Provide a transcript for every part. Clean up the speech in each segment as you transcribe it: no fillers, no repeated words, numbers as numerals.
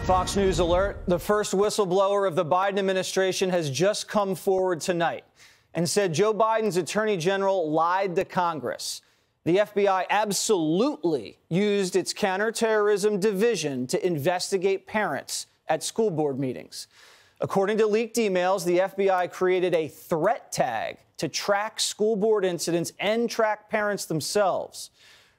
Fox News alert. The first whistleblower of the Biden administration has just come forward tonight and said Joe Biden's attorney general lied to Congress. The FBI absolutely used its counterterrorism division to investigate parents at school board meetings. According to leaked emails, the FBI created a threat tag to track school board incidents and track parents themselves.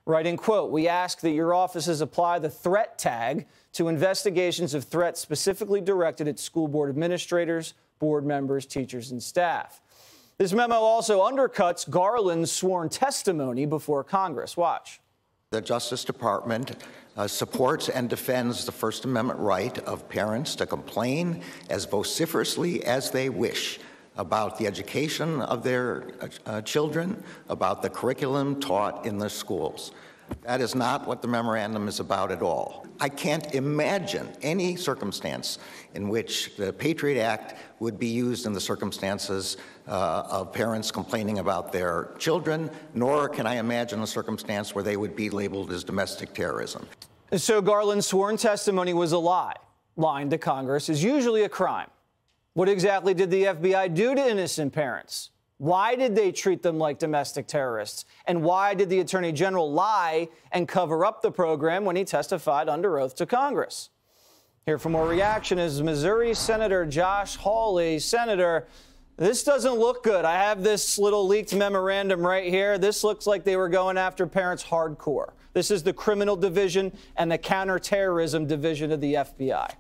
Writing, quote, "We ask that your offices apply the threat tag to investigations of threats specifically directed at school board administrators, board members, teachers, and staff." This memo also undercuts Garland's sworn testimony before Congress. Watch. The Justice Department supports and defends the First Amendment right of parents to complain as vociferously as they wish about the education of their children, about the curriculum taught in the schools. That is not what the memorandum is about at all. I can't imagine any circumstance in which the Patriot Act would be used in the circumstances of parents complaining about their children, nor can I imagine a circumstance where they would be labeled as domestic terrorism. So Garland's sworn testimony was a lie. Lying to Congress is usually a crime. What exactly did the FBI do to innocent parents? Why did they treat them like domestic terrorists? And why did the Attorney General lie and cover up the program when he testified under oath to Congress? Here for more reaction is Missouri Senator Josh Hawley. Senator, this doesn't look good. I have this little leaked memorandum right here. This looks like they were going after parents hardcore. This is the criminal division and the counterterrorism division of the FBI.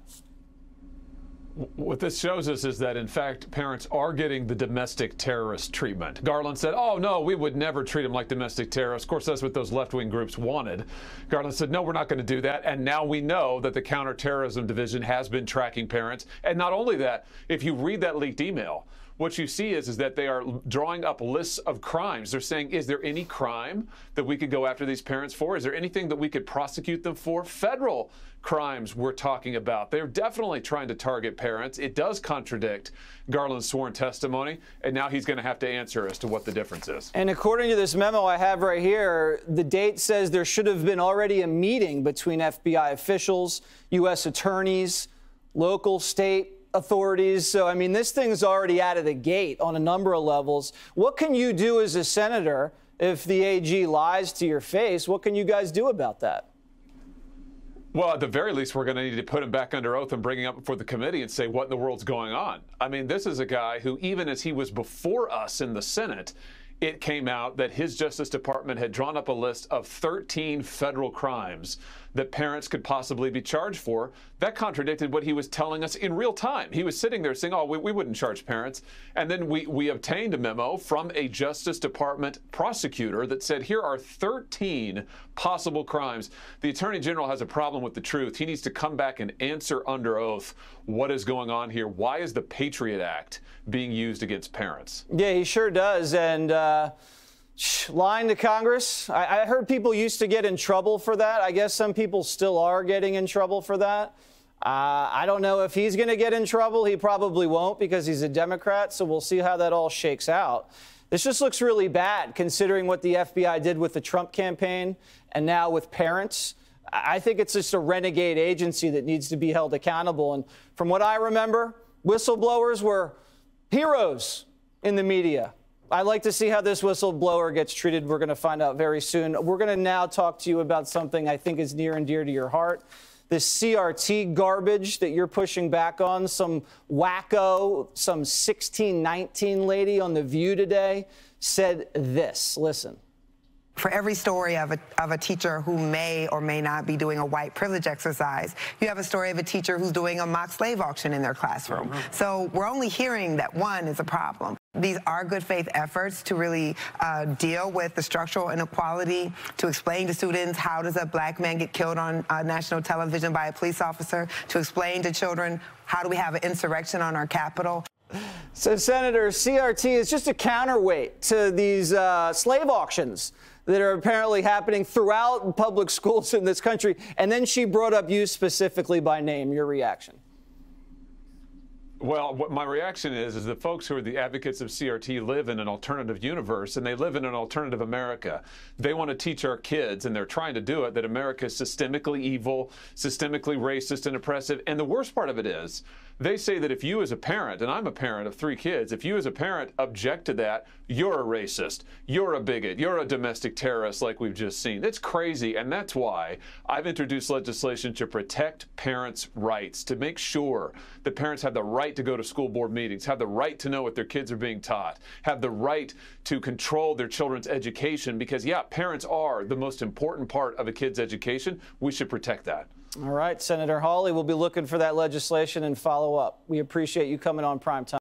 What this shows us is that, in fact, parents are getting the domestic terrorist treatment. Garland said, oh, no, we would never treat them like domestic terrorists. Of course, that's what those left-wing groups wanted. Garland said, no, we're not going to do that. And now we know that the counterterrorism division has been tracking parents. And not only that, if you read that leaked email, what you see is that they are drawing up lists of crimes. They're saying, is there any crime that we could go after these parents for? Is there anything that we could prosecute them for? Federal crimes we're talking about. They're definitely trying to target parents. It does contradict Garland's sworn testimony, and now he's going to have to answer as to what the difference is. And according to this memo I have right here, the date says there should have been already a meeting between FBI officials, U.S. attorneys, local, state authorities. So, I mean, this thing's already out of the gate on a number of levels. What can you do as a senator if the AG lies to your face? What can you guys do about that? Well, at the very least, we're going to need to put him back under oath and bring him up before the committee and say, what in the world's going on? I mean, this is a guy who, even as he was before us in the Senate, it came out that his Justice Department had drawn up a list of 13 federal crimes that parents could possibly be charged for. That contradicted what he was telling us in real time. He was sitting there saying, oh, we wouldn't charge parents. And then we obtained a memo from a Justice Department prosecutor that said, here are 13 possible crimes. The Attorney General has a problem with the truth. He needs to come back and answer under oath what is going on here. Why is the Patriot Act being used against parents? Yeah, he sure does. And lying to Congress, I heard people used to get in trouble for that. I guess some people still are getting in trouble for that. I don't know if he's going to get in trouble. He probably won't because he's a Democrat, so we'll see how that all shakes out. This just looks really bad considering what the FBI did with the Trump campaign and now with parents. I think it's just a renegade agency that needs to be held accountable. And from what I remember, whistleblowers were heroes in the media. I'd like to see how this whistleblower gets treated. We're going to find out very soon. We're going to now talk to you about something I think is near and dear to your heart. This CRT garbage that you're pushing back on. Some wacko, some 16, 19 lady on The View today said this. Listen. For every story of a teacher who may or may not be doing a white privilege exercise, you have a story of a teacher who's doing a mock slave auction in their classroom. So we're only hearing that one is a problem. These are good faith efforts to really deal with the structural inequality, to explain to students how does a black man get killed on national television by a police officer, to explain to children how do we have an insurrection on our Capitol. So, Senator, CRT is just a counterweight to these slave auctions that are apparently happening throughout public schools in this country. And then she brought up you specifically by name. Your reaction? Well, what my reaction is the folks who are the advocates of CRT live in an alternative universe, and they live in an alternative America. They want to teach our kids, and they're trying to do it, that America is systemically evil, systemically racist and oppressive. And the worst part of it is, they say that if you as a parent, and I'm a parent of 3 kids, if you as a parent object to that, you're a racist, you're a bigot, you're a domestic terrorist like we've just seen. It's crazy, and that's why I've introduced legislation to protect parents' rights, to make sure that parents have the right to go to school board meetings, have the right to know what their kids are being taught, have the right to control their children's education, because, yeah, parents are the most important part of a kid's education. We should protect that. All right, Senator Hawley, we'll be looking for that legislation and follow up. We appreciate you coming on Primetime.